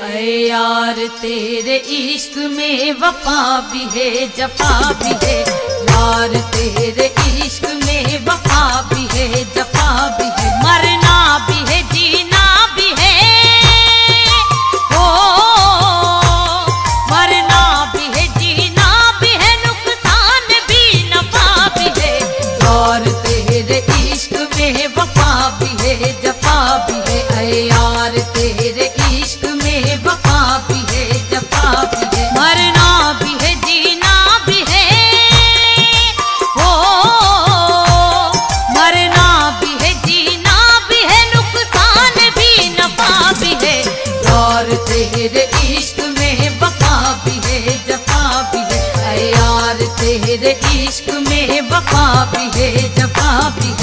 अरे यार तेरे इश्क में वफा भी है जफा भी है, यार तेरे इश्क में वफा भी है जफा भी है, मरना भी है जीना भी है, ओ मरना भी है जीना भी है, नुकसान भी नफा भी है, यार तेरे इश्क में वफा भी है जफा भी है, अरे यार तेरे इश्क में वफा भी है जफा भी है, मरना भी है जीना भी है, ओ मरना भी है जीना भी है, नुकसान भी नफा भी है, यार तेरे इश्क में वफा भी है जफा भी है, अरे यार तेरे इश्क में वफा भी है जफा भी है।